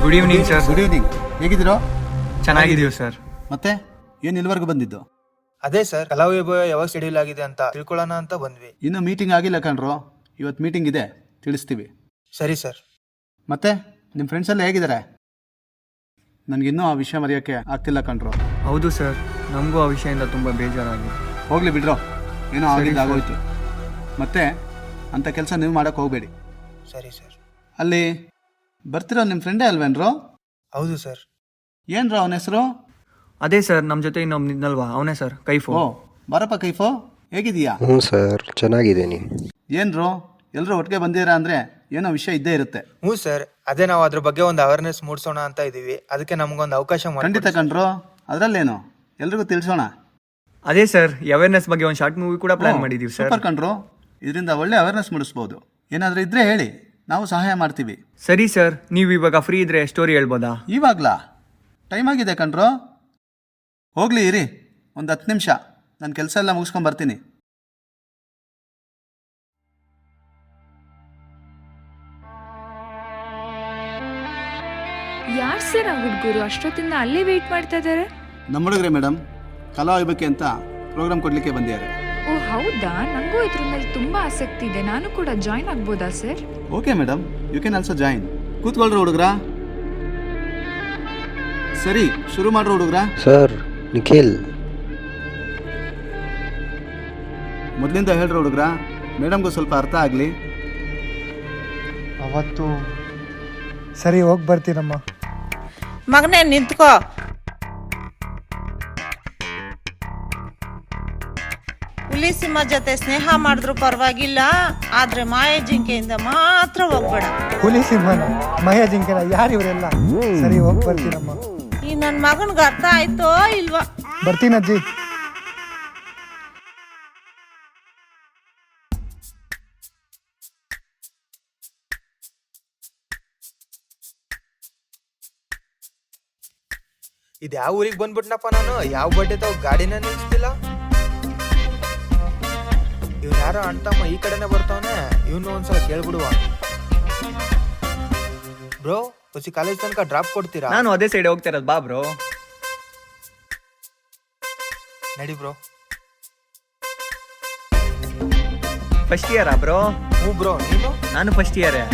Good evening sir. Good evening. ಹೇಗಿದ್ದೀರೋ? ಚೆನ್ನಾಗಿದ್ದೀವಿ sir. ಮತ್ತೆ ಏನು ಇಲ್ಲಿವರೆಗೂ ಬಂದಿದ್ದು? ಅದೇ ಸರ್, ಕಲಾವಿಭವ ಯಾವಾಗ ಶೆಡ್ಯೂಲ್ ಆಗಿದೆ ಅಂತ ತಿಳ್ಕೊಳ್ಳೋಣ ಅಂತ ಬಂದ್ವಿ. ಇನ್ನೂ ಮೀಟಿಂಗ್ ಆಗಿಲ್ಲ ಕಣ್ರೋ. ಇವತ್ತು ಮೀಟಿಂಗ್ ಇದೆ, ತಿಳಿಸ್ತೀವಿ. ಸರಿ ಸರ್. ಮತ್ತೆ ನಿಮ್ಮ ಫ್ರೆಂಡ್ಸ್ ಎಲ್ಲ ಹೇಗಿದ್ದಾರೆ? ನನಗಿನ್ನೂ ಆ ವಿಷಯ ಮರೆಯೋಕ್ಕೆ ಆಗ್ತಿಲ್ಲ ಕಣ್ರೋ. ಹೌದು ಸರ್, ನಮಗೂ ಆ ವಿಷಯದಿಂದ ತುಂಬ ಬೇಜಾರಾಗಿದೆ. ಹೋಗ್ಲಿ ಬಿಡ್ರೋ, ಏನೋ ಆಗಿದ್ದು ಸರ್. ಆಗೋಯ್ತು. ಮತ್ತೆ ಅಂಥ ಕೆಲಸ ನೀವು ಮಾಡೋಕ್ಕೆ ಹೋಗಬೇಡಿ. ಸರಿ ಸರ್. ಅಲ್ಲಿ ಬರ್ತಿರೋ ನಿಮ್ಮ ಫ್ರೆಂಡೇ ಅಲ್ವೇನ್ರೋ? ಹೌದು ಸರ್. ಏನ್ರೋ ಅವನ ಹೆಸರು? ಅದೇ ಸರ್, ನಮ್ಮ ಜೊತೆ ಇನ್ನೊಬ್ಬ ನಿದ್ನಲ್ವಾ, ಅವನೇ ಸರ್, ಕೈಫು. ಓ ಬಾರಪ್ಪ ಕೈಫೋ, ಹೇಗಿದೀಯಾ? ಹ್ಞೂ ಸರ್, ಚೆನ್ನಾಗಿದ್ದೀನಿ. ಏನ್ರೋ ಎಲ್ಲರೂ ಒಟ್ಟಿಗೆ ಬಂದಿರಾ ಅಂದರೆ ಏನೋ ವಿಷಯ ಇದ್ದೇ ಇರುತ್ತೆ. ಹ್ಞೂ ಸರ್, ಅದೇ ನಾವು ಅದ್ರ ಬಗ್ಗೆ ಒಂದು ಅವೇರ್ನೆಸ್ ಮೂಡಿಸೋಣ ಅಂತ ಇದೀವಿ. ಅದಕ್ಕೆ ನಮಗೊಂದು ಅವಕಾಶ ಖಂಡಿತ ಕಣ್ರೋ, ಅದರಲ್ಲೇನು, ಎಲ್ರಿಗೂ ತಿಳಿಸೋಣ. ಅದೇ ಸರ್, ಅವೇರ್ನೆಸ್ ಬಗ್ಗೆ ಒಂದು ಶಾರ್ಟ್ ಮೂವಿ ಕೂಡ ಪ್ಲಾನ್ ಮಾಡಿದ್ದೀವಿ ಸರ್. ಸೂಪರ್ ಕಣ್ರೋ, ಇದರಿಂದ ಒಳ್ಳೆ ಅವೇರ್ನೆಸ್ ಮೂಡಿಸ್ಬೋದು. ಏನಾದರೂ ಇದ್ರೆ ಹೇಳಿ, ನಾವು ಸಹಾಯ ಮಾಡ್ತೀವಿ. ಸರಿ ಸರ್, ನೀವು ಇವಾಗ ಫ್ರೀ ಇದ್ರೆ ಸ್ಟೋರಿ ಹೇಳ್ಬೋದಾ? ಇವಾಗ್ಲಾ? ಟೈಮ್ ಆಗಿದೆ ಕಣ್ರೋ. ಹೋಗ್ಲಿ ಇರಿ, ಒಂದು 10 ನಿಮಿಷ, ನನ್ನ ಕೆಲಸ ಎಲ್ಲ ಮುಗಿಸ್ಕೊಂಡು ಬರ್ತೀನಿ. ಯಾರು ಸರ್ ಆ ಹುಡುಗರು ಅಷ್ಟೊತ್ತಿಂದ ಅಲ್ಲೇ ವೇಟ್ ಮಾಡ್ತಾ ಇದ್ದಾರೆ? ನಮ್ಮ ಹುಡುಗ್ರೆ ಮೇಡಮ್, ಕಲಾವಿಭಕ್ಕೆ ಅಂತ ಪ್ರೋಗ್ರಾಮ್ ಕೊಡ್ಲಿಕ್ಕೆ ಬಂದಿದ್ದಾರೆ. ಓ ಹೌದಾ? ನನಗೂ ಇದ್ರ ಮೇಲೆ ತುಂಬಾ ಆಸಕ್ತಿ ಇದೆ. ನಾನು ಕೂಡ ಜಾಯ್ನ್ ಆಗ್ಬೋದಾ sir? Okay madam, you can also join. ಕೂತ್ಕೊಳ್ರಿ ಹುಡುಗ್ರ. ಸರಿ, ಶುರು ಮಾಡ್ರಿ ಹುಡುಗ್ರ. ಸರ್, ನಿಖಿಲ್. ಮೊದಲಿಂದ ಹೇಳ್ರಿ ಹುಡುಗ್ರ, ಮೇಡಮ್ಗೂ ಸ್ವಲ್ಪ ಅರ್ಥ ಆಗಲಿ. ಅವತ್ತು ಸರಿ, ಹೋಗಿ ಬರ್ತೀನಮ್ಮ. ಮಗನೇ ನಿಂತ್ಕೋ. ಹುಲಿ ಸಿಂಹ ಜೊತೆ ಸ್ನೇಹ ಮಾಡಿದ್ರು ಪರವಾಗಿಲ್ಲ, ಆದ್ರೆ ಮಾಯ ಜಿಂಕೆಯಿಂದ ಮಾತ್ರ ಹೋಗ್ಬೇಡ. ಹುಲಿ ಸಿಂಹನ ಮಯ ಜಿಂಕೆನ ಯಾರು ಇವರೆಲ್ಲ? ಸರಿ, ಹೋಗಿ ಬರ್ತೀನಮ್ಮ. ಈ ನನ್ನ ಮಗನ್ಗೆ ಅರ್ಥ ಆಯ್ತೋ ಇಲ್ವಾ? ಬರ್ತೀನಜ್ಜಿ. ಇದು ಯಾವ ಊರಿಗೆ ಬಂದ್ಬಿಟ್ನಪ್ಪ ನಾನು? ಯಾವ ಬಡ್ಡೆ ತಾವು ಗಾಡಿನ ನಿಲ್ಸ್ತಿಲ್ಲ. ಇವ್ನು ಯಾರೋ ಅಣ್ತಮ್ಮ ಈ ಕಡೆನೆ ಬರ್ತಾವನೆ, ಇವನು ಒಂದ್ಸಲ ಕೇಳ್ಬಿಡುವ. ಬ್ರೋ, ಹೊಸಿ ಕಾಲೇಜ್ ತನಕ ಡ್ರಾಪ್ ಕೊಡ್ತೀರಾ? ನಾನು ಅದೇ ಸೈಡ್ ಹೋಗ್ತಾ ಇರೋದು, ಬಾ ಬ್ರೋ. ನಡಿ ಬ್ರೋ. ಫಸ್ಟ್ ಇಯರಾ ಬ್ರೋ? ಹ್ಞೂ ಬ್ರೋ, ನೀನು? ನಾನು ಫಸ್ಟ್ ಇಯರೇ.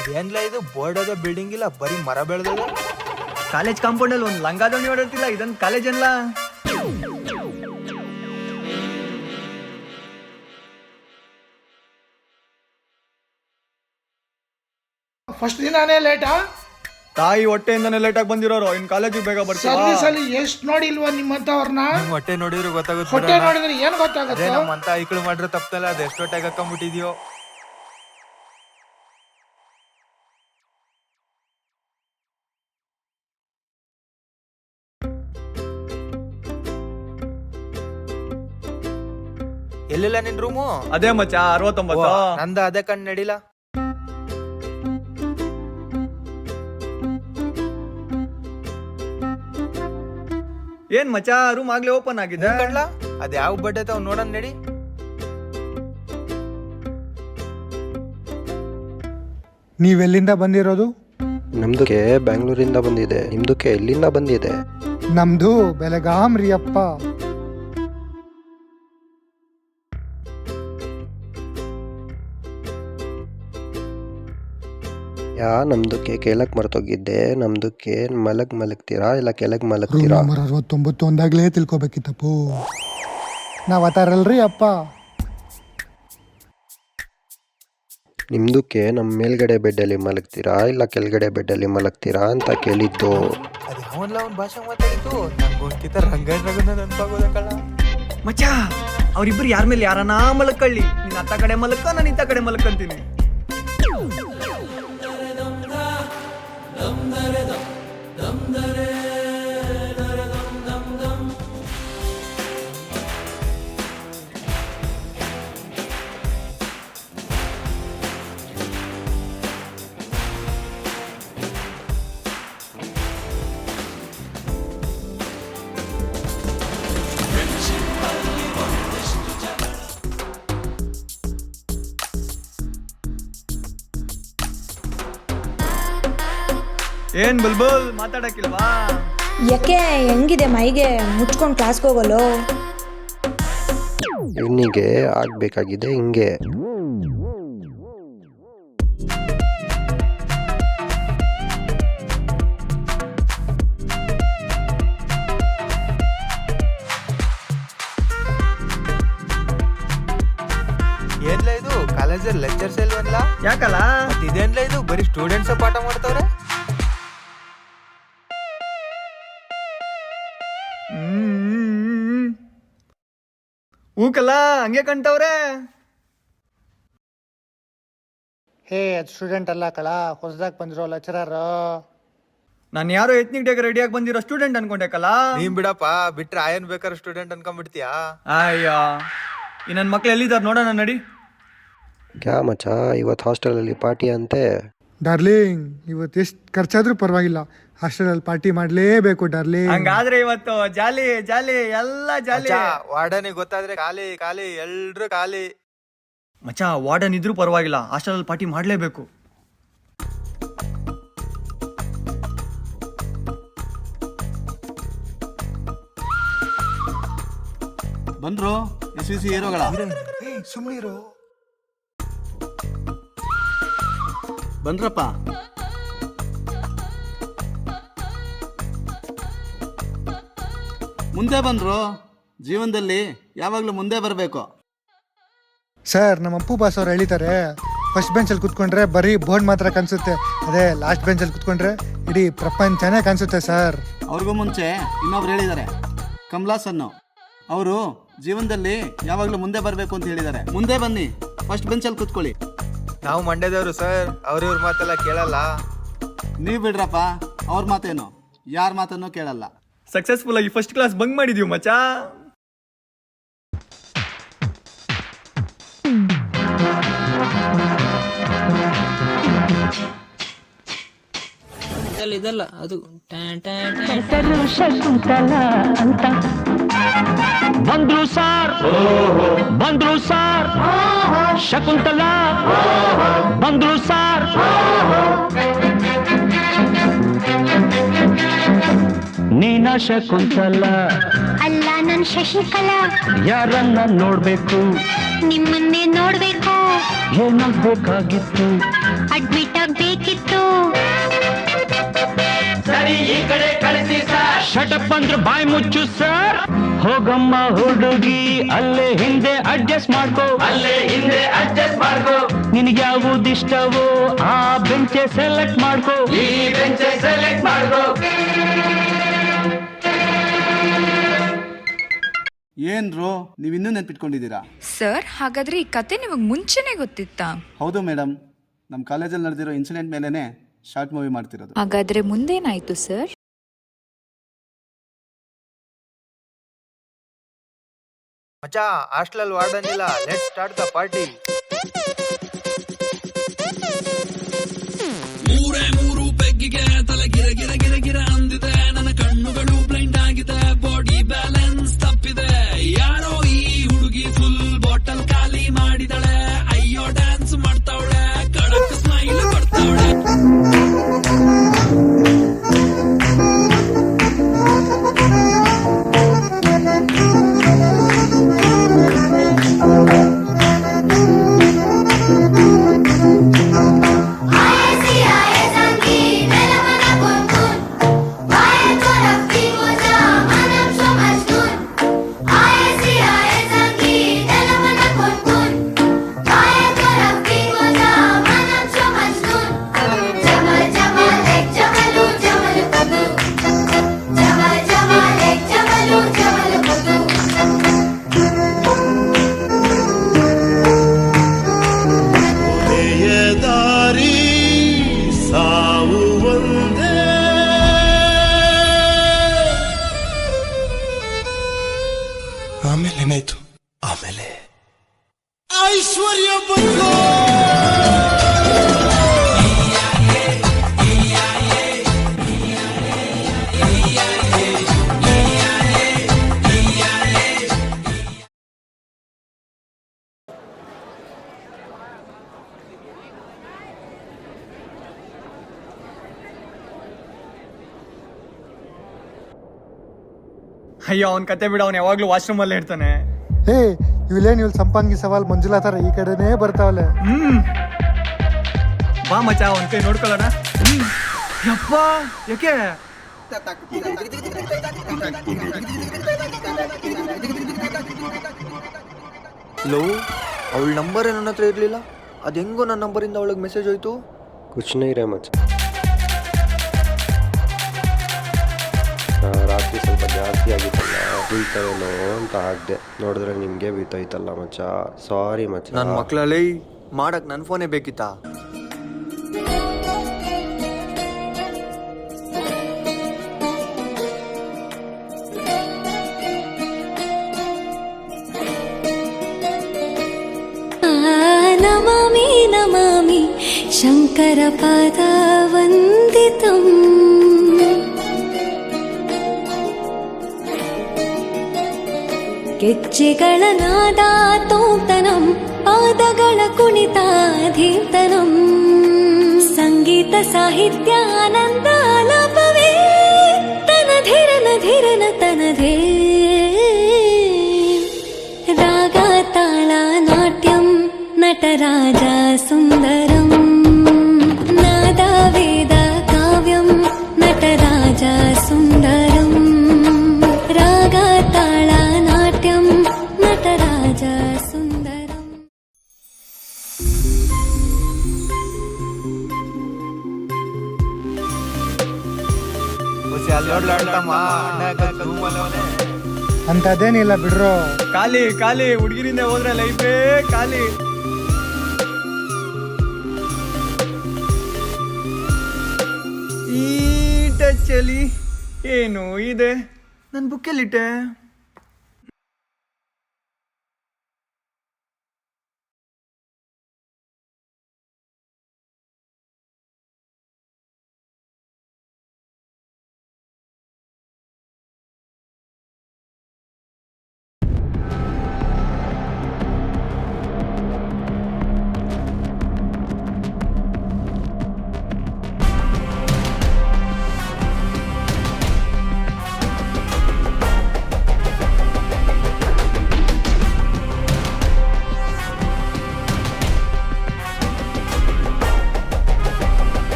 ಇದೇನ್ಲ ಇದು? ಬೋರ್ಡ್ ಅದ, ಬಿಲ್ಡಿಂಗ್ ಇಲ್ಲ, ಬರೀ ಮರ ಬೆಳೆದ. ಕಾಲೇಜ್ ಕಾಂಪೌಂಡ್ ಅಲ್ಲಿ ಒಂದು ಲಂಗಾದೋಣಿ ಓಡಾಡ್ತಿಲ್ಲ, ಇದೊಂದು ಕಾಲೇಜ್ ಅಲ್ಲ. ಫಸ್ಟ್ ದಿನಾನೇ ಲೇಟಾ? ತಾಯಿ ಹೊಟ್ಟೆಯಿಂದನೇ ಲೇಟ್ ಆಗಿ ಬಂದಿರೋರು, ಇನ್ ಕಾಲೇಜಿಗೆ ಬೇಗ ಬರ್ತೀವಿ. ಸರ್ವಿಸ್ ಅಲ್ಲಿ ಎಷ್ಟು ನೋಡಿಲ್ವಾ ನಿಮ್ಮಂತವ್ರನ್ನ? ನಿಮ್ ಹೊಟ್ಟೆ ನೋಡಿದ್ರೆ ಗೊತ್ತಾಗುತ್ತೆ. ಹೊಟ್ಟೆ ನೋಡಿದ್ರೆ ಏನ್ ಗೊತ್ತಾಗುತ್ತೆ? ನಮ್ಮಂತ ಐಕ್ಳು ಮಾಡ್ರೆ ತಪ್ಪಲ್ಲ, ಅದು ಎಷ್ಟೋ ಟೈಗ್ ಹಾಕೊಂಡ್ಬಿಟ್ಟಿದ್ಯೋ. ಎಲ್ಲಿಲ್ಲ ನಿನ್ ರೂಮು? ಅದೇ ಮಚ್ಚ 69. ನಂದ ಅದೇ ಕಣ್ ನಡಿಲ್ಲ. ಏನ್ ಮಚ್ಚ, ರೂಮ್ ಆಗ್ಲೇ ಓಪನ್ ಆಗಿದೆ. ಕಣ್ಲ ಅದ್ ಯಾವ ಬಡ್ಡೆ ತಾವ್ ನೋಡೋಣ ನಡಿ. ನೀವೆಲ್ಲಿಂದ ಬಂದಿರೋದು? ನಮ್ದಕ್ಕೆ ಬ್ಯಾಂಗ್ಳೂರಿಂದ ಬಂದಿದೆ. ನಿಮ್ದಕ್ಕೆ ಎಲ್ಲಿಂದ ಬಂದಿದೆ? ನಮ್ದು ಬೆಳಗಾಂ ರೀ ಅಪ್ಪ. ನಮ್ದಕ್ಕೆ ಕೇಳಕ್ ಮರ್ತೋಗಿದ್ದೆ. ನಮ್ದಕ್ಕೆ ಮಲಗ್ತೀರಾ ಇಲ್ಲ ಕೆಳಗ್ ಮಲಗ್ತೀರಾ? ನಂಬರ್ 69 ಒಂದಾಗ್ಲೇ ತಿಳ್ಕೊಬೇಕಿತ್ತಪ್ಪು. ನಾವ್ ಆತಾರಲ್ರಿ ಅಪ್ಪ. ನಿಮ್ದಕ್ಕೆ ನಮ್ಮ ಮೇಲ್ಗಡೆ ಬೆಡ್ಡಲ್ಲಿ ಮಲಗ್ತೀರಾ ಇಲ್ಲ ಕೆಳಗಡೆ ಬೆಡ್ಡಲ್ಲಿ ಮಲಗ್ತೀರಾ ಅಂತ ಕೇಳಿದ್ದು. ಅದ್ ಯಾವನ್ಲ ಅವ್ನ್ ಭಾಷೆ ಮಾತಾಡಿದ್ದು? ನಂಗೊಂದ್ಕಿತ ರಂಗನ್ ರಘುನ ನೆನ್ಪಾಗೋದಕ್ಕಲ್ಲ. ಮಚ್ಚ, ಅವ್ರಿಬ್ರು ಯಾರ ಮೇಲೆ ಯಾರನ್ನ ಮಲಕ್ಕಳ್ಳಿ. ನೀನ್ ಅತ್ತ ಕಡೆ ಮಲಕ್ಕ, ನಾನು ಇತ್ತ ಕಡೆ ಮಲಕ್ಕಂತೀನಿ. ಏನ್ ಬುಲ್ಬುಲ್ ಮಾತಾಡಕ್ಕಿಲ್ವಾ? ಯಾಕೆ ಹೆಂಗಿದೆ ಮೈಗೆ ಮುಚ್ಕೊಂಡು ಕ್ಲಾಸ್ಗೆ ಹೋಗಲು? ಇವನಿಗೆ ಆಗ್ಬೇಕಾಗಿದೆ ಹಿಂಗೆ. ಏನ್ಲ ಇದು ಕಾಲೇಜಲ್ಲಿ ಲೆಕ್ಚರ್ಸ್ ಇಲ್ವನ್ಲ? ಯಾಕಲ್ಲ? ಇದೇನ್ಲ ಇದು ಬರೀ ಸ್ಟೂಡೆಂಟ್ಸ್ ಪಾಠ ಮಾಡ್ತವ್ರೆ? ಹೂಕಲ್ಲ ಹಂಗೆ ಕಂಟವ್ರೆ. ಹೇ ಅದು ಸ್ಟೂಡೆಂಟ್ ಅಲ್ಲ ಕಳ, ಹೊಸದಾಗಿ ಬಂದಿರೋ ಲೆಕ್ಚರರ್. ನಾನು ಯಾರೋ ಎತ್ನಿಕ್ ಡೇಗೆ ರೆಡಿಯಾಗಿ ಬಂದಿರೋ ಸ್ಟೂಡೆಂಟ್ ಅನ್ಕೊಂಡೆಕಲ್ಲ. ನೀನ್ ಬಿಡಪ್ಪ, ಬಿಟ್ರೆ ಆಯನ್ ಬೇಕಾದ್ರೆ ಸ್ಟೂಡೆಂಟ್ ಅನ್ಕೊಂಡ್ಬಿಡ್ತೀಯಾ? ಅಯ್ಯ ಈ ನನ್ನ ಮಕ್ಳು ಎಲ್ಲಿದ್ದಾರೆ ನೋಡೋಣ ನಡಿ. ಕ್ಯಾ ಮಚ್ಚ, ಇವತ್ತು ಹಾಸ್ಟೆಲಲ್ಲಿ ಪಾರ್ಟಿ ಅಂತೆ. ಡಾರ್ಲಿಂಗ್, ಇವತ್ತು ಎಷ್ಟು ಖರ್ಚಾದ್ರೂ ಪರವಾಗಿಲ್ಲ, ಹಾಸ್ಟೆಲಲ್ಲಿ ಪಾರ್ಟಿ ಮಾಡಲೇಬೇಕು ಡಾರ್ಲಿಂಗ್. ಹಂಗಾದ್ರೆ ಇವತ್ತು ಜಾಲಿ ಜಾಲಿ ಎಲ್ಲ ಜಾಲಿ. ವಾರ್ಡನಿಗೆ ಗೊತ್ತಾದ್ರೆ ಖಾಲಿ ಖಾಲಿ ಎಲ್ರು ಖಾಲಿ. ಮಚ್ಚ ವಾರ್ಡನ್ ಇದ್ರೂ ಪರವಾಗಿಲ್ಲ, ಹಾಸ್ಟೆಲಲ್ಲಿ ಪಾರ್ಟಿ ಮಾಡಲೇಬೇಕು. ಬಂದ್ರು SVC ಹೀರೋಗಳ. ಸುಮ್ನಿರು. ಬಂದ್ರಪ್ಪ. ಮುಂದೆ ಬಂದ್ರು. ಜೀವನದಲ್ಲಿ ಯಾವಾಗಲೂ ಮುಂದೆ ಬರಬೇಕು. ಸರ್, ನಮ್ಮ ಅಪ್ಪು ಬಾಸ್ ಅವ್ರು ಹೇಳಿದ್ದಾರೆ, ಫಸ್ಟ್ ಬೆಂಚಲ್ಲಿ ಕುತ್ಕೊಂಡ್ರೆ ಬರೀ ಬೋರ್ಡ್ ಮಾತ್ರ ಕಾಣಿಸುತ್ತೆ, ಅದೇ ಲಾಸ್ಟ್ ಬೆಂಚಲ್ಲಿ ಕುತ್ಕೊಂಡ್ರೆ ಇಡೀ ಪ್ರಪಂಚನೇ ಕಾಣಿಸುತ್ತೆ ಸರ್. ಅವ್ರಿಗೂ ಮುಂಚೆ ಇನ್ನೊಬ್ರು ಹೇಳಿದ್ದಾರೆ, ಕಮಲಾಸ್ ಅನ್ನೋ. ಅವರು ಜೀವನದಲ್ಲಿ ಯಾವಾಗಲೂ ಮುಂದೆ ಬರಬೇಕು ಅಂತ ಹೇಳಿದ್ದಾರೆ. ಮುಂದೆ ಬನ್ನಿ, ಫಸ್ಟ್ ಬೆಂಚಲ್ಲಿ ಕುತ್ಕೊಳ್ಳಿ. ನಾವು ಮಂಡ್ಯದವರು ಸರ್, ಅವ್ರಿವ್ರ ಮಾತೆಲ್ಲ ಕೇಳಲ್ಲ. ನೀವು ಬಿಡ್ರಪ್ಪ, ಅವ್ರ ಮಾತೇನು ಯಾರ ಮಾತನ್ನು ಕೇಳಲ್ಲ. ಸಕ್ಸಸ್ಫುಲ್ ಆಗಿ ಫಸ್ಟ್ ಕ್ಲಾಸ್ ಬಂಕ್ ಮಾಡಿದೀವಿ ಮಚ್ಚ. ಇದಲ್ಲ ಅದು ಬಂದ್ರು ಸಾರ್, ಬಂದ್ರು ಸಾರ್, ಶಕುಂತಲ ಬಂದ್ರು ಸಾರ್. ನೀನ ಶಕುಂತಲ ಅಲ್ಲ, ನನ್ ಶಶಿಕಲಾ. ಯಾರನ್ನ ನೋಡ್ಬೇಕು? ನಿಮ್ಮನ್ನೇ ನೋಡ್ಬೇಕು. ಏನಾಗ್ಬೇಕಾಗಿತ್ತು? ಅಡ್ಮಿಟ್ ಆಗ್ಬೇಕಿತ್ತು. ಸರಿ, ಈ ಕಡೆ ಕಳಿಸಿ ಸರ್. ಶಟಪ್ ಅಂದ್ರೆ ಬಾಯಿ ಮುಚ್ಚು ಸರ್. ಹೋಗಮ್ಮ ಹುಡುಗಿ, ಅಲ್ಲೇ ಹಿಂದೆ ಅಡ್ಜಸ್ಟ್ ಮಾಡ್ಕೋ, ಅಲ್ಲೇ ಹಿಂದೆ ಅಡ್ಜಸ್ಟ್ ಮಾಡ್ಕೋ. ನಿನಗೆ ಯಾವುದಿಷ್ಟವೋ ಆ ಬೆಂಚೆ ಸೆಲೆಕ್ಟ್ ಮಾಡ್ಕೋ, ಈ ಬೆಂಚೆ ಸೆಲೆಕ್ಟ್ ಮಾಡ್ಕೋ. ಏನ್ರು ನೀವು ಇನ್ನೂ ನೆನ್ಪಿಟ್ಕೊಂಡಿದ್ದೀರಾ? ಸರ್, ಹಾಗಾದ್ರೆ ಈ ಕತೆ ನಿಮಗೆ ಮುಂಚೆನೆ ಗೊತ್ತಿತ್ತಾ? ಹೌದು ಮೇಡಮ್, ನಮ್ಮ ಕಾಲೇಜಲ್ಲಿ ನಡೆದಿರೋ ಇನ್ಸಿಡೆಂಟ್ ಮೇಲೇನೆ ಶಾರ್ಟ್ ಮೂವಿ ಮಾಡ್ತಿರೋದು. ಹಾಗಾದ್ರೆ ಮುಂದೇನಾಯ್ತು ಸರ್? ಮಚ್ಚ, ಹಾಸ್ಟೆಲ್ ವಾರ್ಡನ್ ಇಲ್ಲ. Let's start the party. ಮೂರು ಬೆಗ್ಗಿಗೆ ತಲೆ ಗಿರ ಗಿರ ಗಿರ ಗಿರ ಅಂದಿದೆ. ನನ್ನ ಕಣ್ಣುಗಳು ಬ್ಲೈಂಡ್ ಆಗಿದೆ, ಬಾಡಿ ಬ್ಯಾಲೆನ್ಸ್ ತಪ್ಪಿದೆ. ಯಾರೋ ಈ ಹುಡುಗಿ ಫುಲ್ ಬಾಟಲ್ ಖಾಲಿ ಮಾಡಿದಳೆ. ಅಯ್ಯೋ ಡ್ಯಾನ್ಸ್ ಮಾಡ್ತಾವಳೆ, ಕಡಕ್ ಸ್ಮೈಲ್ ಕೊಡ್ತಾವಳೆ. ಆಮೇಲೆ ಏನಾಯ್ತು? ಆಮೇಲೆ ಐಶ್ವರ್ಯ ಬಂತು. ಅಯ್ಯೋ ಅವ್ನ ಕತೆ ಬಿಡ, ಅವ್ನು ಯಾವಾಗ್ಲೂ ವಾಶ್ರೂಮ್ ಅಲ್ಲೇ ಇರ್ತಾನೆ. ಹೇ ಇವ್ಲೇನ್ ಸಂಪಂಗಿ ಸವಾಲ್ ಮಂಜುಳಾ ಥರ ಈ ಕಡೆನೇ ಬರ್ತಾವಲೆ. ಬಾ ಮಚ್ಚ, ಅವ್ನ ಕೈ ನೋಡ್ಕೊಳ್ಳೋಣ. ಯಪ್ಪ, ಯಾಕೆ? ಲೋ, ಅವಳ ನಂಬರ್ ನನ್ನ ಹತ್ರ ಇರಲಿಲ್ಲ. ಅದು ಹೆಂಗೋ ನನ್ನ ನಂಬರಿಂದ ಅವಳಿಗೆ ಮೆಸೇಜ್ ಹೋಯ್ತು. ಕುಚ್ ನೈ ರೇ ಮಚ್ಚ. ರಾತ್ರಿ ಸ್ವಲ್ಪ ಜಾಸ್ತಿ ಆಗಿತ್ತಲ್ಲ, ಬೀಳ್ತಾವೇನೋ ಅಂತ ಹಾಕ್ದೆ. ನೋಡಿದ್ರೆ ನಿಮಗೆ ಬೀತೋಯ್ತಲ್ಲ ಮಚ್ಚ. ಸಾರಿ ಮಚ್ಚ. ನನ್ನ ಮಕ್ಕಳಲ್ಲಿ ಮಾಡಕ್ ನನ್ನ ಫೋನೇ ಬೇಕಿತ್ತಾ? ನಮಾಮಿ ನಮಾಮಿ ಶಂಕರ ಪಾದ ವಂದಿತಂ. ಗೆಜ್ಜೆಗಳ ನಾದ ತೋಂತನಂ, ಪಾದಗಳ ಕುಣಿತ ಧೀಂತನಂ. ಸಂಗೀತ ಸಾಹಿತ್ಯ ಆನಂದ ಆಲಾಪವೇ ತನಧೀರನ ಧೀರನ ತನಧೇ. ರಾಗ ತಾಳ ನಾಟ್ಯಂ ನಟರಾಜ ಸುಂದರಂ. ನಾದ ವೇದ ಕಾವ್ಯಂ ನಟರಾಜ ಸುಂದರಂ. ರಾಗ ತಾಳ ನಾಟ್ಯಂ ನಟರಾಜ ಸುಂದರಂ. ಅಂತದೇನಿಲ್ಲ ಬಿಡ್ರೋ. ಖಾಲಿ ಖಾಲಿ ಹುಡುಗಿರಿಂದ ಹೋದ್ರೆ ಲೈಫೇ ಖಾಲಿ. ಈ ಟಚ್ಚಲ್ಲಿ ಏನು ಇದೆ? ನನ್ನ ಬುಕ್ಕಲ್ಲಿಟ್ಟೆ.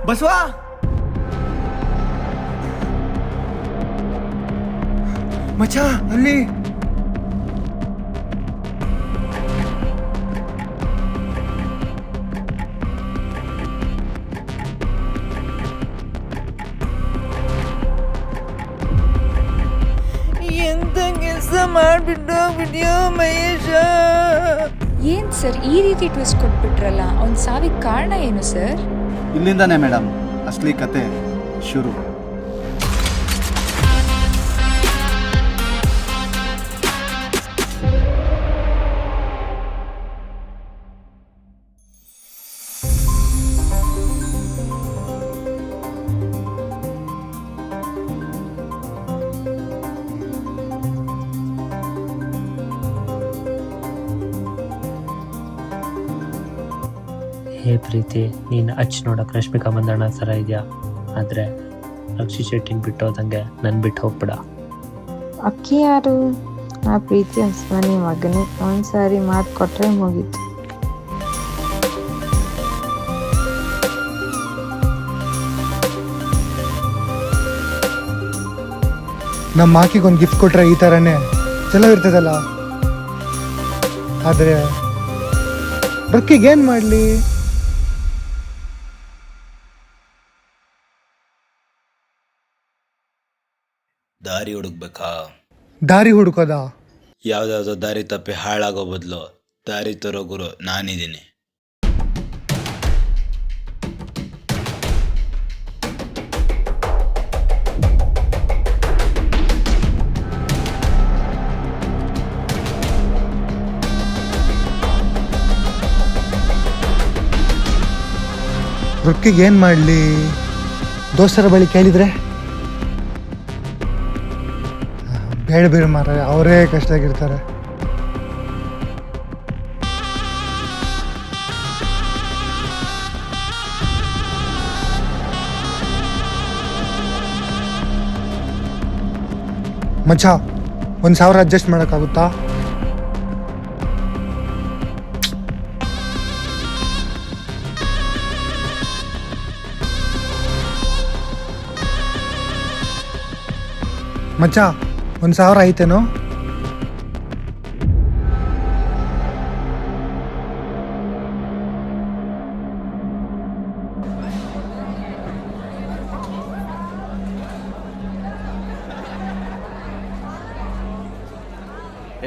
ಬಸವಾ, ಮಚ್ಚ ಅಲ್ಲಿ. ಎಂತ ಕೆಲಸ ಮಾಡ್ಬಿಟ್ಟೋಗ್ಬಿಟ್ಯೋ ಮಹೇಶ. ಏನ್ ಸರ್ ಈ ರೀತಿ ಟ್ವಿಸ್ಟ್ ಕೊಟ್ಬಿಟ್ರಲ್ಲ? ಅವ್ನ ಸಾವಿಗೆ ಕಾರಣ ಏನು ಸರ್? ಇಲ್ಲಿಂದಾನೇ ಮೇಡಮ್ ಅಸಲಿ ಕತೆ ಶುರು. ಹೇ ಪ್ರೀತಿ, ನೀನು ಅಚ್ಚು ನೋಡಕ್ಕೆ ರಶ್ಮಿಕಾ ಮಂದಣ್ಣ ಥರ ಇದೆಯಾ, ಆದರೆ ರಕ್ಷಿ ಶೆಟ್ಟಿನ ಬಿಟ್ಟೋದಂಗೆ ನನ್ನ ಬಿಟ್ಟು ಹೋಗ್ಬಿಡ. ಅಕ್ಕಿ ಯಾರು? ಆ ಪ್ರೀತಿ ಹಸ್ಮನಿ ಮಗನೇ. ಒಂದ್ಸಾರಿ ಮಾತು ಕೊಟ್ರೆ ಮುಗೀತು. ನಮ್ಮ ಆಕಿಗೊಂದು ಗಿಫ್ಟ್ ಕೊಟ್ರೆ ಈ ಥರನೇ ಚಲೋ ಇರ್ತದಲ್ಲ. ಆದರೆ ರೊಕ್ಕಿಗೇನು ಮಾಡಲಿ? ದಾರಿ ಹುಡುಕ್ಬೇಕಾ? ದಾರಿ ಹುಡುಕೋದ? ಯಾವ್ದಾವ್ದೋ ದಾರಿ ತಪ್ಪಿ ಹಾಳಾಗೋ ಬದಲು ದಾರಿ ತರೋ ಗುರು ನಾನಿದ್ದೀನಿ. ರೊಕ್ಕಿಗೇನು ಮಾಡಲಿ? ದೋಸ್ತರ ಬಳಿ ಕೇಳಿದ್ರೆ ಬೇಡ ಬೇಡ ಮಾರ, ಅವರೇ ಕಷ್ಟಾಗಿರ್ತಾರೆ. ಮಚ್ಚ 1,000 ಅಡ್ಜಸ್ಟ್ ಮಾಡೋಕ್ಕಾಗುತ್ತಾ? ಮಚ್ಚ 1,000 ಐತೇನೋ?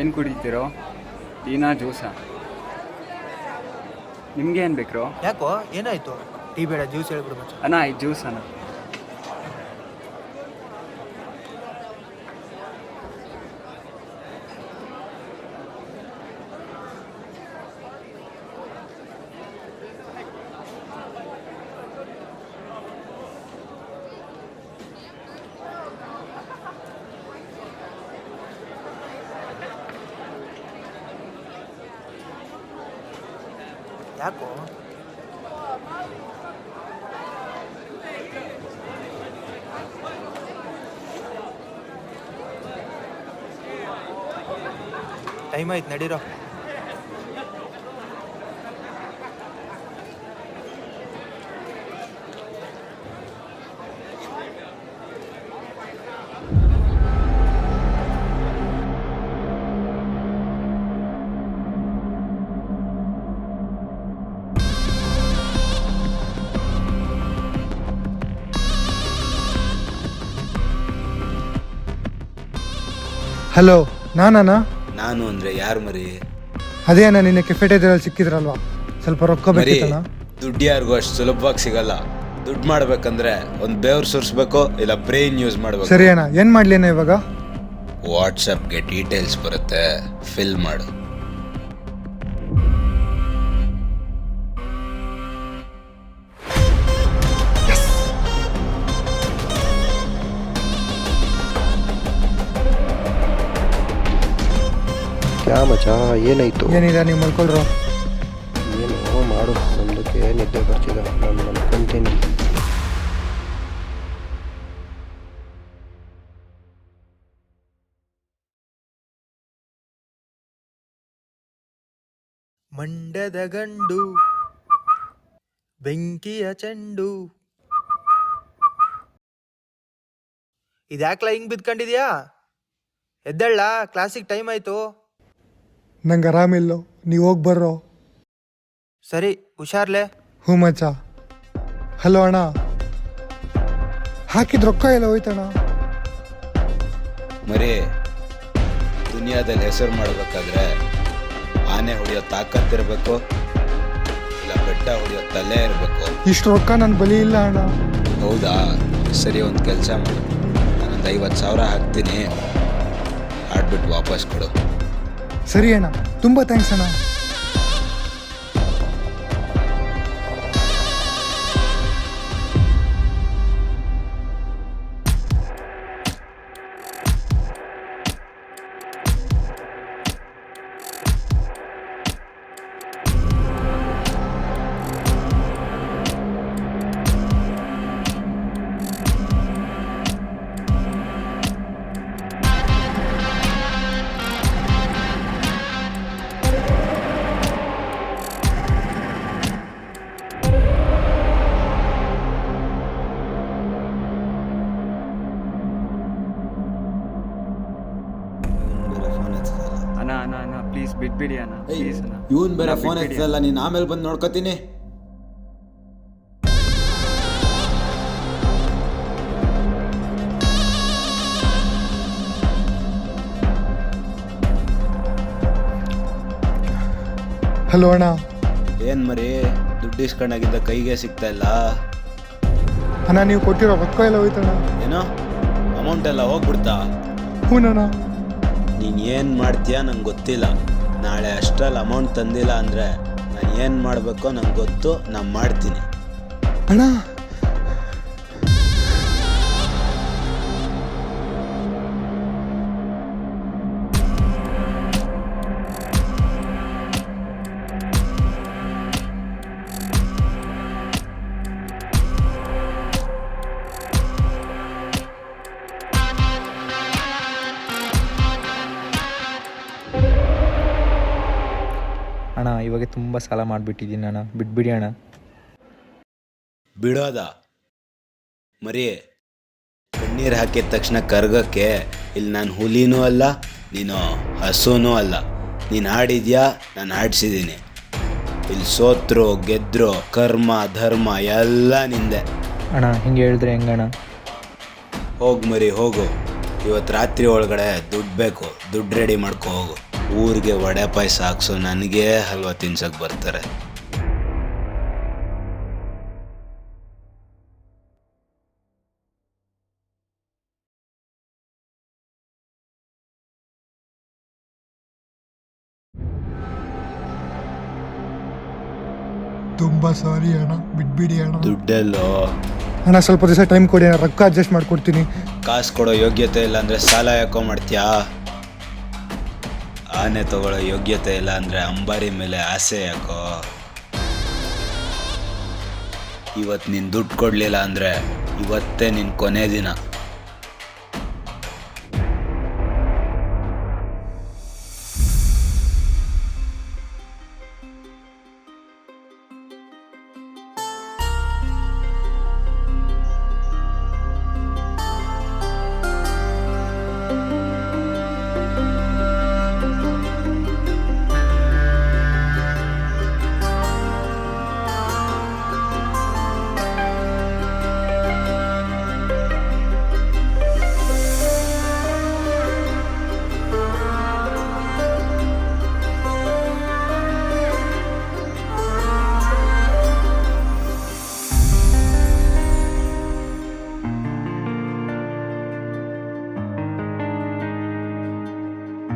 ಏನು ಕುಡಿತೀರೋ? ಟೀನಾ ಜ್ಯೂಸಾ? ನಿಮ್ಗೆ ಏನು ಬೇಕ್ರೋ? ಯಾಕೋ ಏನಾಯ್ತು? ಟೀ ಬೇಡ, ಜ್ಯೂಸ್ ಹೇಳ್ಬಿಡು ಮಚ್ಚ. ಅಣ್ಣ ಈ ಜ್ಯೂಸ್ ಅಣ್ಣ. ಯಾಕೋ ಟೈಮ್ ಆಯ್ತು, ನಡೀರೋ. ಹಲೋ, ನಾನಾ? ನಾನು ಅಂದ್ರೆ ಯಾರು ಮರಿ? ಅದೇ ಅಣ್ಣ, ನಿನ್ನೆ ಕೆಫೆಟೇರಿಯಲ್ಲಿ ಸಿಕ್ಕಿದ್ರಲ್ವಾ, ಸ್ವಲ್ಪ ರೊಕ್ಕ ಮರಿ, ಬೇಕಿತ್ತಣ್ಣ. ದುಡ್ಡು ಯಾರಿಗೂ ಅಷ್ಟು ಸುಲಭವಾಗಿ ಸಿಗಲ್ಲ. ದುಡ್ಡು ಮಾಡ್ಬೇಕಂದ್ರೆ ಒಂದು ಬೆವ್ರು ಸುರಿಸ್ಬೇಕು, ಇಲ್ಲ ಬ್ರೈನ್ ಯೂಸ್ ಮಾಡ್ಬೇಕು. ಸರಿ ಅಣ್ಣ, ಏನು ಮಾಡಲಿ ಅಣ್ಣ ಇವಾಗ? ವಾಟ್ಸಪ್ಗೆ ಡೀಟೇಲ್ಸ್ ಬರುತ್ತೆ, ಫಿಲ್ ಮಾಡು. ಕ್ಯಾ ಮಚಾ, ಏನಾಯ್ತು? ಏನಿಲ್ಲ, ನೀವು ಮಲ್ಕೊಳ್ರೋ. ಏನು ಮಾಡು, ನಮ್ದಕ್ಕೆ ನಿದ್ದೆ ಬರ್ತಿದೆ, ನಾನು ಮಲ್ಕೊಂತೀನಿ. ಮಂಡ್ಯದ ಗಂಡು ಬೆಂಕಿಯ ಚೆಂಡು. ಇದ್ಯಾಕ್ಲ ಹಿಂಗ್ ಬಿದ್ಕೊಂಡಿದ್ಯಾ? ಎದ್ದಳ್ಳ, ಕ್ಲಾಸಿಗೆ ಟೈಮ್ ಆಯ್ತು. ನಂಗೆ ಆರಾಮಿಲ್ಲೋ, ನೀವು ಹೋಗಿ ಬರ್ರೋ. ಸರಿ, ಹುಷಾರ್ಲೆ. ಹ್ಞೂ ಮಚ್ಚ. ಹಲೋ ಅಣ್ಣ, ಹಾಕಿದ ರೊಕ್ಕ ಎಲ್ಲ ಹೋಯ್ತಣ್ಣ. ಮರಿ, ದುನಿಯಾದಲ್ಲಿ ಹೆಸರು ಮಾಡಬೇಕಾದ್ರೆ ಆನೆ ಹೊಡೆಯೋ ತಾಕತ್ತಿರಬೇಕು, ಇಲ್ಲ ಬೆಟ್ಟ ಹೊಡೆಯೋ ತಲೆ ಇರಬೇಕು. ಇಷ್ಟು ರೊಕ್ಕ ನನ್ನ ಬಳಿ ಇಲ್ಲ ಅಣ್ಣ. ಹೌದಾ? ಸರಿ, ಒಂದು ಕೆಲಸ ಮಾಡು, ನಾನೊಂದು 50,000 ಹಾಕ್ತೀನಿ, ಆಡ್ಬಿಟ್ಟು ವಾಪಸ್ ಕೊಡು. ಸರಿ ಅಣ್ಣ, ತುಂಬ ಥ್ಯಾಂಕ್ಸ್ ಅಣ್ಣ. ಅಣ್ಣ ಪ್ಲೀಸ್ ಬಿಟ್ಬಿಡಿ ಅಣ್ಣ, ಪ್ಲೀಸ್ ಅಣ್ಣ. ಇವನ್ ಬೇರೆ ಫೋನ್ ಎತ್ತಲ್ಲ, ನೀನು ಆಮೇಲೆ ಬಂದು ನೋಡ್ಕೋತೀನಿ. ಹಲೋ ಅಣ್ಣ. ಏನ್ ಮರಿ, ದುಡ್ಡು ಇಸ್ಕೊಂಡಾಗಿದ್ದ ಕೈಗೆ ಸಿಗ್ತಾ ಇಲ್ಲ? ಅಣ್ಣ, ನೀವು ಕೊಟ್ಟಿರೋ ರೊಕ್ಕ ಎಲ್ಲ ಹೋಯ್ತಣ್ಣ. ಏನೋ ಅಮೌಂಟ್ ಎಲ್ಲ ಹೋಗ್ಬಿಡ್ತಾ? ಹ್ಞೂನಣ್ಣ. ನೀನು ಏನು ಮಾಡ್ತೀಯ ನಂಗೆ ಗೊತ್ತಿಲ್ಲ. ನಾಳೆ ಅಷ್ಟರಲ್ಲಿ ಅಮೌಂಟ್ ತಂದಿಲ್ಲ ಅಂದರೆ ನಾನು ಏನು ಮಾಡಬೇಕೋ ನಂಗೆ ಗೊತ್ತು, ನಾನು ಮಾಡ್ತೀನಿ. ಅಣ್ಣ, ಅಣ್ಣ ಇವಾಗ ತುಂಬ ಸಾಲ ಮಾಡಿಬಿಟ್ಟಿದ್ದೀನಿ ಅಣ್ಣ, ಬಿಟ್ಬಿಡಿ ಅಣ್ಣ. ಬಿಡೋದ ಮರಿ, ಕಣ್ಣೀರು ಹಾಕಿದ ತಕ್ಷಣ ಕರ್ಗಕ್ಕೆ ಇಲ್ಲಿ ನಾನು ಹುಲಿನೂ ಅಲ್ಲ, ನೀನು ಹಸುನೂ ಅಲ್ಲ. ನೀನು ಆಡಿದ್ಯಾ, ನಾನು ಆಡಿಸಿದ್ದೀನಿ. ಇಲ್ಲಿ ಸೋತ್ರು ಗೆದ್ರು ಕರ್ಮ ಧರ್ಮ ಎಲ್ಲ ನಿಂದೆ. ಅಣ್ಣ ಹಿಂಗೆ ಹೇಳಿದ್ರೆ ಹೆಂಗಣ್ಣ? ಹೋಗು ಮರಿ ಹೋಗು, ಇವತ್ತು ರಾತ್ರಿ ಒಳಗಡೆ ದುಡ್ಡು ಬೇಕು, ದುಡ್ಡು ರೆಡಿ ಮಾಡ್ಕೊ ಹೋಗು. ಊರಿಗೆ ವಡೆ ಪಾಯಸ ಹಾಕ್ಸೋ ನನಗೆ ಹಲ್ವಾ ತಿನ್ಸಕ್ಕೆ ಬರ್ತಾರೆ. ತುಂಬ ಸಾರಿ ಅಣ್ಣ, ಬಿಟ್ಬಿಡಿ ಅಣ್ಣ. ದುಡ್ಡೆಲ್ಲೋ? ಅಣ್ಣ ಸ್ವಲ್ಪ ದಿವಸ ಟೈಮ್ ಕೊಡಿ ಅಣ್ಣ, ರೊಕ್ಕ ಅಡ್ಜಸ್ಟ್ ಮಾಡ್ಕೊಡ್ತೀನಿ. ಕಾಸು ಕೊಡೋ ಯೋಗ್ಯತೆ ಇಲ್ಲ ಅಂದರೆ ಸಾಲ ಯಾಕೋ ಮಾಡ್ತೀಯಾ? ಆನೆ ತಗೊಳ್ಳೋ ಯೋಗ್ಯತೆ ಇಲ್ಲ ಅಂದರೆ ಅಂಬಾರಿ ಮೇಲೆ ಆಸೆ ಯಾಕೋ? ಇವತ್ತು ನೀನು ದುಡ್ಡು ಕೊಡಲಿಲ್ಲ ಅಂದರೆ ಇವತ್ತೇ ನಿನ್ನ ಕೊನೆ ದಿನ.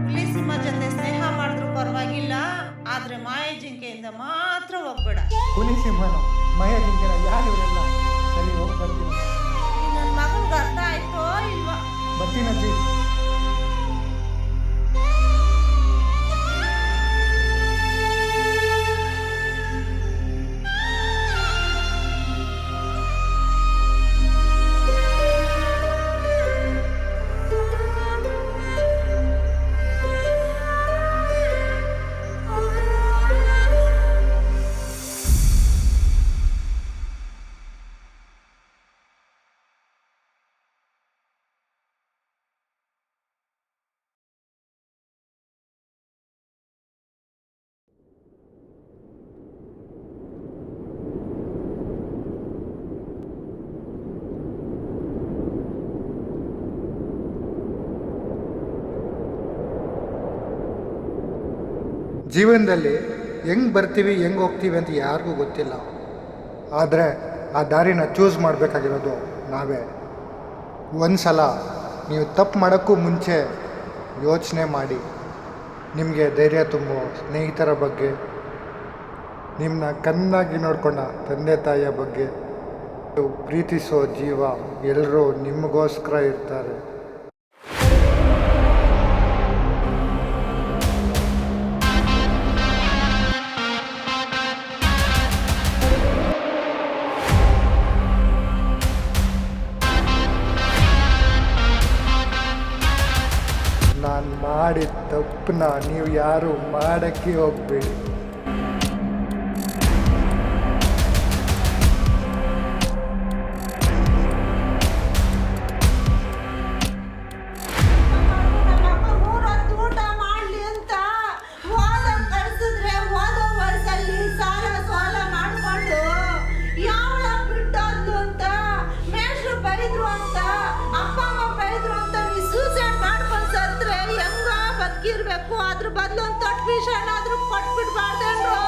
ಹುಲಿ ಸಿಂಹ ಜೊತೆ ಸ್ನೇಹ ಮಾಡಿದ್ರು ಪರವಾಗಿಲ್ಲ, ಆದ್ರೆ ಮಾಯ ಜಿಂಕೆಯಿಂದ ಮಾತ್ರ ಹೋಗ್ಬೇಡ. ಹುಲಿ ಸಿಂಹನ ಮಯ ಜಿಂಕೆನ ಯಾರು ಇವರೆಲ್ಲ? ಸರಿ ಹೋಗಿ ಬರ್ತೀನಿ. ನನ್ನ ಮಗನ್ಗೆ ಅರ್ಥ ಆಯ್ತೋ ಇಲ್ವಾ? ಬರ್ತೀನಿ ಅಜ್ಜಿ. ಜೀವನದಲ್ಲಿ ಹೆಂಗೆ ಬರ್ತೀವಿ ಹೆಂಗೆ ಹೋಗ್ತೀವಿ ಅಂತ ಯಾರಿಗೂ ಗೊತ್ತಿಲ್ಲ. ಆದರೆ ಆ ದಾರಿನ ಚೂಸ್ ಮಾಡಬೇಕಾಗಿರೋದು ನಾವೇ. ಒಂದು ಸಲ ನೀವು ತಪ್ಪು ಮಾಡೋಕ್ಕೂ ಮುಂಚೆ ಯೋಚನೆ ಮಾಡಿ. ನಿಮಗೆ ಧೈರ್ಯ ತುಂಬೋ ಸ್ನೇಹಿತರ ಬಗ್ಗೆ, ನಿಮ್ಮನ್ನ ಕಣ್ಣಾಗಿ ನೋಡ್ಕೊಂಡ ತಂದೆ ತಾಯಿಯ ಬಗ್ಗೆ, ಪ್ರೀತಿಸೋ ಜೀವ ಎಲ್ಲರೂ ನಿಮಗೋಸ್ಕರ ಇರ್ತಾರೆ. ನಾನು ಮಾಡಿದ ತಪ್ಪನ್ನ ನೀವು ಯಾರು ಮಾಡೋಕ್ಕೆ ಹೋಗಬೇಡಿ. ಊಟ ಮಾಡ್ಲಿ ಅಂತ ಹೋದ ಕಳ್ಸಿದ್ರೆ ಹೋದ ವರ್ಷಲ್ಲಿ ಸಾಲ ಮಾಡ್ಕೊಂಡು ಯಾವಳ ಬಿಟ್ಟೋದ್ಲು ಅಂತ ಮೇಷ್ರು ಬೈದ್ರು ಅಂತ ಅಪ್ಪ ಅಮ್ಮ ಬೈದ್ರು ಅಂತ ನೀ ಸೂಸೈಡ್ ಮಾಡ್ಕೊಂಡು ಸತ್ರೆ ಹೆಂಗ ಬದುಕಿರ್ಬೇಕು? ಅದ್ರ ಬದಲು ಒಂದು ತೊಟ್ಟು ವಿಷನಾದ್ರೂ ಕೊಟ್ಬಿಡ್ಬಾರ್ದೇನ್ರು?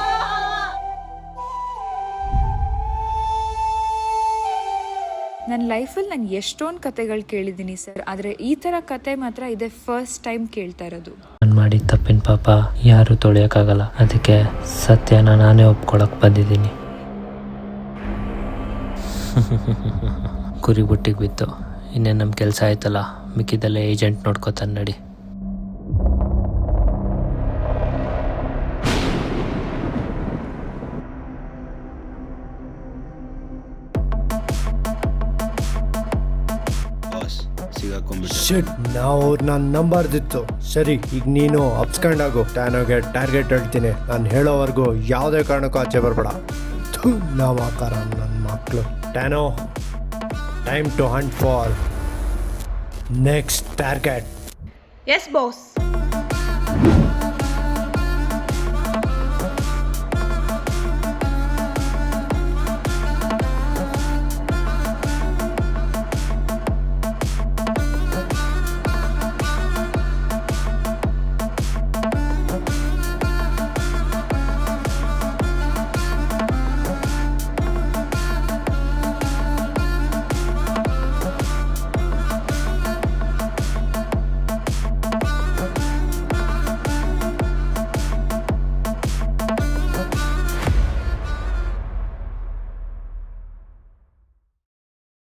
ನನ್ನ ಲೈಫಲ್ಲಿ ನಾನು ಎಷ್ಟೊಂದು ಕತೆಗಳು ಕೇಳಿದ್ದೀನಿ ಸರ್, ಆದರೆ ಈ ಥರ ಕತೆ ಮಾತ್ರ ಇದೇ ಫಸ್ಟ್ ಟೈಮ್ ಕೇಳ್ತಾ ಇರೋದು. ನಾನು ಮಾಡಿದ ತಪ್ಪಿನ ಪಾಪ ಯಾರೂ ತೊಳೆಯೋಕ್ಕಾಗಲ್ಲ. ಅದಕ್ಕೆ ಸತ್ಯನ ನಾನೇ ಒಪ್ಕೊಳಕ್ಕೆ ಬಂದಿದ್ದೀನಿ. ಕುರಿ ಬುಟ್ಟಿಗೆ ಬಿತ್ತು, ಇನ್ನೇನು ನಮ್ಮ ಕೆಲಸ ಆಯ್ತಲ್ಲ, ಮಿಕ್ಕಿದಲ್ಲೇ ಏಜೆಂಟ್ ನೋಡ್ಕೋತಾನೆ ನಡಿ. ಸಿಗಾಕೊಂಡ್ಬಿಟ್ಟೆ. ಶಿಟ್, ನಾವು ನನ್ನ ನಂಬರ್ ದಿತ್ತು. ಸರಿ, ಈಗ ನೀನು ಅಪ್ಸ್ಕೊಂಡಾಗು. ಟ್ಯಾನೋಗೆ ಟಾರ್ಗೆಟ್ ಹೇಳ್ತೀನಿ. ನಾನು ಹೇಳೋವರೆಗೂ ಯಾವುದೇ ಕಾರಣಕ್ಕೂ ಆಚೆ ಬರಬೇಡ. ನಾವು ಆಕಾರ ನನ್ನ ಮಕ್ಕಳು. ಟ್ಯಾನೋ, time to hunt for next target. Yes boss.